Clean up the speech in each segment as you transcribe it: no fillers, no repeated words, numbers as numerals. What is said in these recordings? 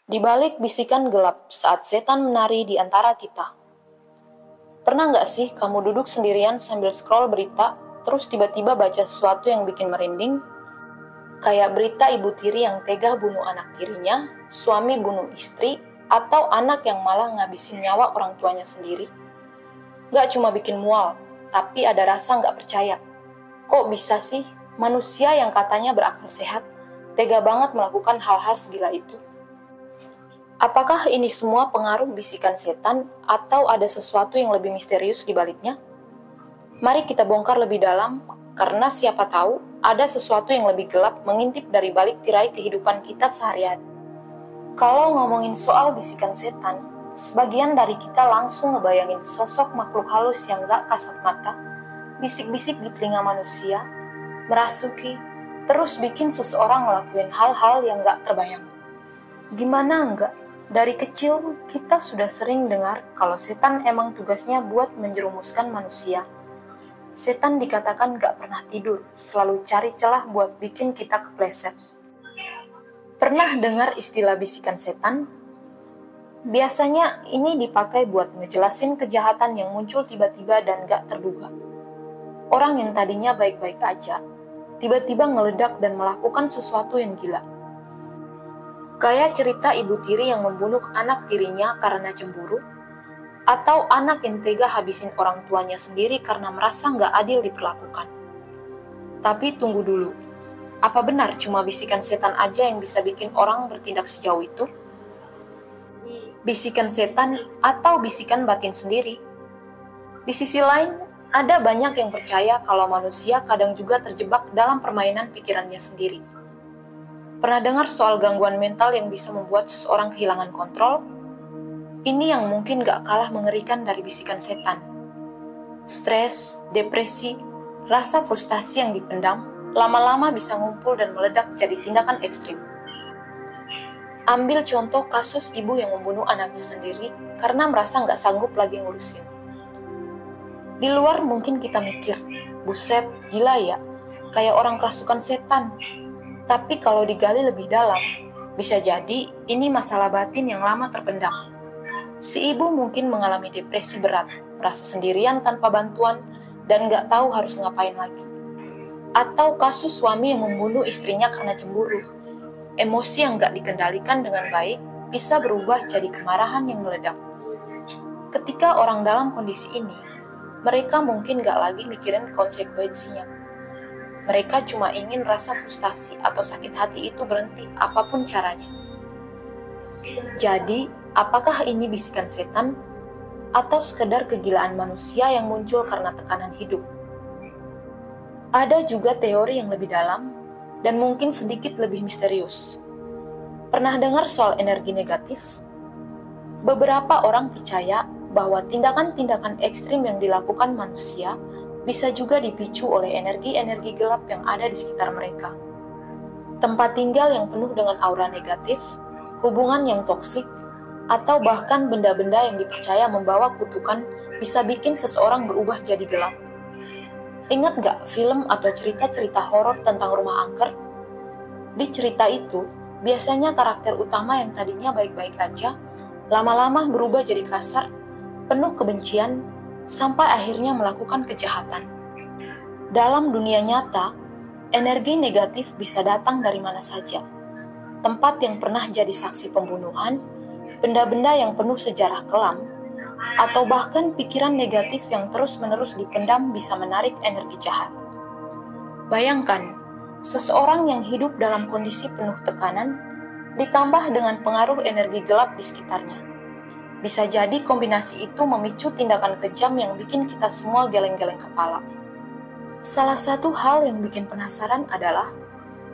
Di balik bisikan gelap saat setan menari di antara kita. Pernah nggak sih kamu duduk sendirian sambil scroll berita, terus tiba-tiba baca sesuatu yang bikin merinding? Kayak berita ibu tiri yang tega bunuh anak tirinya, suami bunuh istri, atau anak yang malah ngabisin nyawa orang tuanya sendiri. Nggak cuma bikin mual, tapi ada rasa nggak percaya. Kok bisa sih manusia yang katanya berakal sehat, tega banget melakukan hal-hal segila itu? Apakah ini semua pengaruh bisikan setan atau ada sesuatu yang lebih misterius di baliknya? Mari kita bongkar lebih dalam, karena siapa tahu ada sesuatu yang lebih gelap mengintip dari balik tirai kehidupan kita sehari-hari. Kalau ngomongin soal bisikan setan, sebagian dari kita langsung ngebayangin sosok makhluk halus yang gak kasat mata, bisik-bisik di telinga manusia, merasuki, terus bikin seseorang ngelakuin hal-hal yang gak terbayang. Gimana enggak? Dari kecil, kita sudah sering dengar kalau setan emang tugasnya buat menjerumuskan manusia. Setan dikatakan gak pernah tidur, selalu cari celah buat bikin kita kepleset. Pernah dengar istilah bisikan setan? Biasanya ini dipakai buat ngejelasin kejahatan yang muncul tiba-tiba dan gak terduga. Orang yang tadinya baik-baik aja, tiba-tiba ngeledak dan melakukan sesuatu yang gila. Kayak cerita ibu tiri yang membunuh anak tirinya karena cemburu, atau anak yang tega habisin orang tuanya sendiri karena merasa nggak adil diperlakukan. Tapi tunggu dulu, apa benar cuma bisikan setan aja yang bisa bikin orang bertindak sejauh itu? Bisikan setan atau bisikan batin sendiri? Di sisi lain, ada banyak yang percaya kalau manusia kadang juga terjebak dalam permainan pikirannya sendiri. Pernah dengar soal gangguan mental yang bisa membuat seseorang kehilangan kontrol? Ini yang mungkin gak kalah mengerikan dari bisikan setan. Stres, depresi, rasa frustasi yang dipendam, lama-lama bisa ngumpul dan meledak jadi tindakan ekstrim. Ambil contoh kasus ibu yang membunuh anaknya sendiri karena merasa gak sanggup lagi ngurusin. Di luar mungkin kita mikir, buset, gila ya, kayak orang kerasukan setan. Tapi kalau digali lebih dalam, bisa jadi ini masalah batin yang lama terpendam. Si ibu mungkin mengalami depresi berat, merasa sendirian tanpa bantuan, dan gak tahu harus ngapain lagi. Atau kasus suami yang membunuh istrinya karena cemburu. Emosi yang gak dikendalikan dengan baik bisa berubah jadi kemarahan yang meledak. Ketika orang dalam kondisi ini, mereka mungkin gak lagi mikirin konsekuensinya. Mereka cuma ingin rasa frustasi atau sakit hati itu berhenti apapun caranya. Jadi, apakah ini bisikan setan atau sekedar kegilaan manusia yang muncul karena tekanan hidup? Ada juga teori yang lebih dalam dan mungkin sedikit lebih misterius. Pernah dengar soal energi negatif? Beberapa orang percaya bahwa tindakan-tindakan ekstrim yang dilakukan manusia bisa juga dipicu oleh energi-energi gelap yang ada di sekitar mereka. Tempat tinggal yang penuh dengan aura negatif, hubungan yang toksik, atau bahkan benda-benda yang dipercaya membawa kutukan bisa bikin seseorang berubah jadi gelap. Ingat gak film atau cerita-cerita horor tentang rumah angker? Di cerita itu, biasanya karakter utama yang tadinya baik-baik aja, lama-lama berubah jadi kasar, penuh kebencian, sampai akhirnya melakukan kejahatan. Dalam dunia nyata, energi negatif bisa datang dari mana saja. Tempat yang pernah jadi saksi pembunuhan, benda-benda yang penuh sejarah kelam, atau bahkan pikiran negatif yang terus-menerus dipendam bisa menarik energi jahat. Bayangkan, seseorang yang hidup dalam kondisi penuh tekanan, ditambah dengan pengaruh energi gelap di sekitarnya. Bisa jadi kombinasi itu memicu tindakan kejam yang bikin kita semua geleng-geleng kepala. Salah satu hal yang bikin penasaran adalah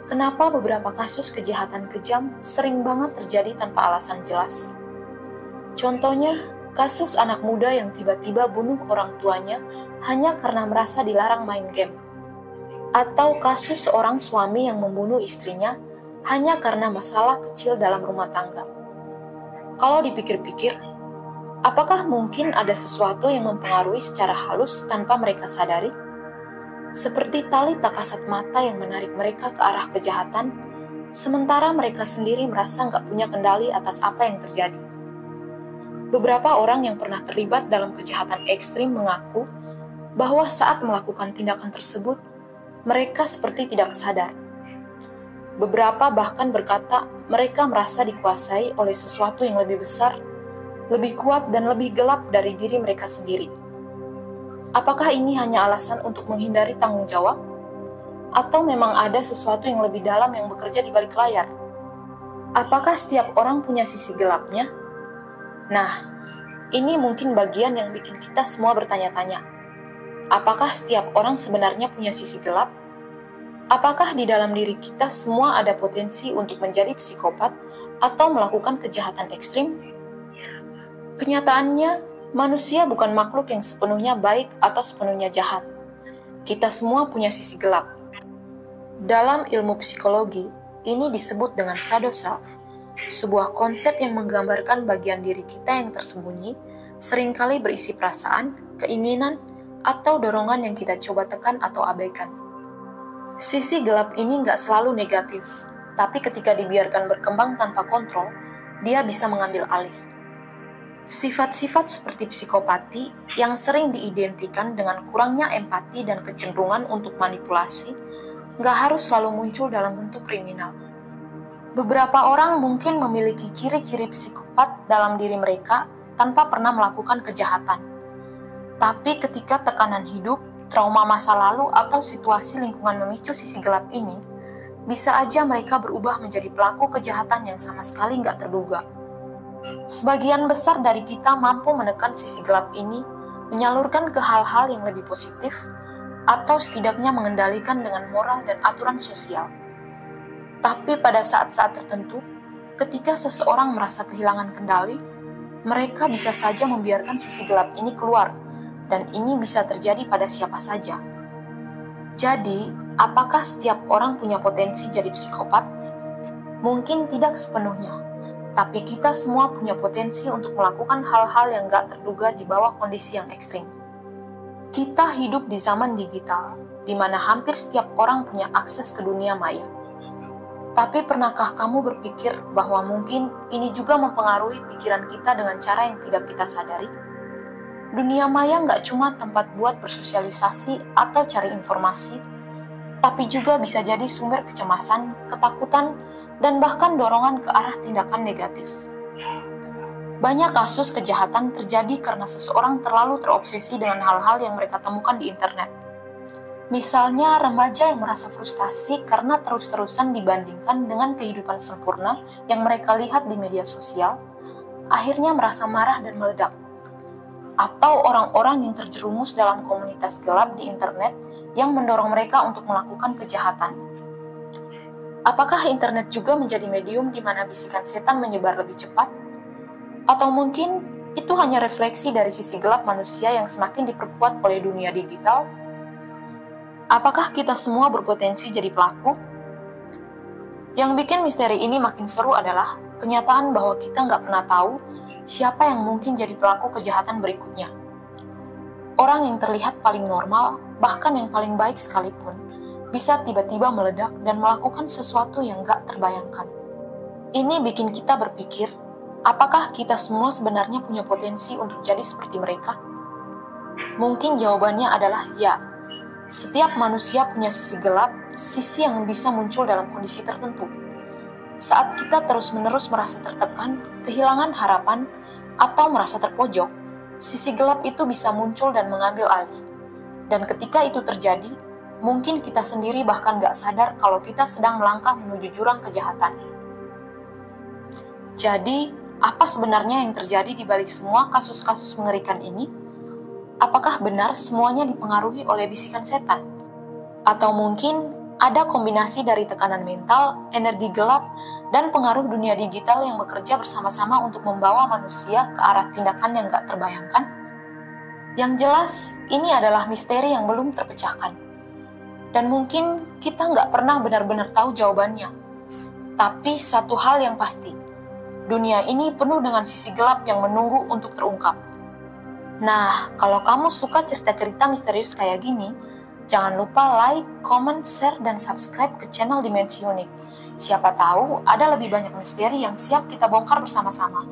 kenapa beberapa kasus kejahatan kejam sering banget terjadi tanpa alasan jelas. Contohnya, kasus anak muda yang tiba-tiba bunuh orang tuanya hanya karena merasa dilarang main game. Atau kasus seorang suami yang membunuh istrinya hanya karena masalah kecil dalam rumah tangga. Kalau dipikir-pikir, apakah mungkin ada sesuatu yang mempengaruhi secara halus tanpa mereka sadari? Seperti tali tak kasat mata yang menarik mereka ke arah kejahatan, sementara mereka sendiri merasa nggak punya kendali atas apa yang terjadi. Beberapa orang yang pernah terlibat dalam kejahatan ekstrim mengaku bahwa saat melakukan tindakan tersebut, mereka seperti tidak sadar. Beberapa bahkan berkata mereka merasa dikuasai oleh sesuatu yang lebih besar, lebih kuat dan lebih gelap dari diri mereka sendiri. Apakah ini hanya alasan untuk menghindari tanggung jawab? Atau memang ada sesuatu yang lebih dalam yang bekerja di balik layar? Apakah setiap orang punya sisi gelapnya? Nah, ini mungkin bagian yang bikin kita semua bertanya-tanya. Apakah setiap orang sebenarnya punya sisi gelap? Apakah di dalam diri kita semua ada potensi untuk menjadi psikopat atau melakukan kejahatan ekstrim? Kenyataannya, manusia bukan makhluk yang sepenuhnya baik atau sepenuhnya jahat. Kita semua punya sisi gelap. Dalam ilmu psikologi, ini disebut dengan shadow self, sebuah konsep yang menggambarkan bagian diri kita yang tersembunyi, seringkali berisi perasaan, keinginan, atau dorongan yang kita coba tekan atau abaikan. Sisi gelap ini nggak selalu negatif, tapi ketika dibiarkan berkembang tanpa kontrol, dia bisa mengambil alih. Sifat-sifat seperti psikopati yang sering diidentikan dengan kurangnya empati dan kecenderungan untuk manipulasi nggak harus selalu muncul dalam bentuk kriminal. Beberapa orang mungkin memiliki ciri-ciri psikopat dalam diri mereka tanpa pernah melakukan kejahatan. Tapi ketika tekanan hidup, trauma masa lalu, atau situasi lingkungan memicu sisi gelap ini, bisa aja mereka berubah menjadi pelaku kejahatan yang sama sekali nggak terduga. Sebagian besar dari kita mampu menekan sisi gelap ini, menyalurkan ke hal-hal yang lebih positif, atau setidaknya mengendalikan dengan moral dan aturan sosial. Tapi pada saat-saat tertentu, ketika seseorang merasa kehilangan kendali, mereka bisa saja membiarkan sisi gelap ini keluar, dan ini bisa terjadi pada siapa saja. Jadi, apakah setiap orang punya potensi jadi psikopat? Mungkin tidak sepenuhnya, tapi kita semua punya potensi untuk melakukan hal-hal yang gak terduga di bawah kondisi yang ekstrim. Kita hidup di zaman digital, di mana hampir setiap orang punya akses ke dunia maya. Tapi pernahkah kamu berpikir bahwa mungkin ini juga mempengaruhi pikiran kita dengan cara yang tidak kita sadari? Dunia maya nggak cuma tempat buat bersosialisasi atau cari informasi, tapi juga bisa jadi sumber kecemasan, ketakutan, dan bahkan dorongan ke arah tindakan negatif. Banyak kasus kejahatan terjadi karena seseorang terlalu terobsesi dengan hal-hal yang mereka temukan di internet. Misalnya, remaja yang merasa frustasi karena terus-terusan dibandingkan dengan kehidupan sempurna yang mereka lihat di media sosial, akhirnya merasa marah dan meledak. Atau orang-orang yang terjerumus dalam komunitas gelap di internet yang mendorong mereka untuk melakukan kejahatan. Apakah internet juga menjadi medium di mana bisikan setan menyebar lebih cepat? Atau mungkin itu hanya refleksi dari sisi gelap manusia yang semakin diperkuat oleh dunia digital? Apakah kita semua berpotensi jadi pelaku? Yang bikin misteri ini makin seru adalah kenyataan bahwa kita nggak pernah tahu siapa yang mungkin jadi pelaku kejahatan berikutnya. Orang yang terlihat paling normal, bahkan yang paling baik sekalipun, bisa tiba-tiba meledak dan melakukan sesuatu yang gak terbayangkan. Ini bikin kita berpikir, apakah kita semua sebenarnya punya potensi untuk jadi seperti mereka? Mungkin jawabannya adalah ya. Setiap manusia punya sisi gelap, sisi yang bisa muncul dalam kondisi tertentu. Saat kita terus-menerus merasa tertekan, kehilangan harapan, atau merasa terpojok, sisi gelap itu bisa muncul dan mengambil alih. Dan ketika itu terjadi, mungkin kita sendiri bahkan gak sadar kalau kita sedang melangkah menuju jurang kejahatan. Jadi, apa sebenarnya yang terjadi di balik semua kasus-kasus mengerikan ini? Apakah benar semuanya dipengaruhi oleh bisikan setan? Atau mungkin ada kombinasi dari tekanan mental, energi gelap, dan pengaruh dunia digital yang bekerja bersama-sama untuk membawa manusia ke arah tindakan yang gak terbayangkan? Yang jelas, ini adalah misteri yang belum terpecahkan. Dan mungkin kita nggak pernah benar-benar tahu jawabannya. Tapi satu hal yang pasti, dunia ini penuh dengan sisi gelap yang menunggu untuk terungkap. Nah, kalau kamu suka cerita-cerita misterius kayak gini, jangan lupa like, comment, share, dan subscribe ke channel Dimensi Unik Siapa tahu ada lebih banyak misteri yang siap kita bongkar bersama-sama.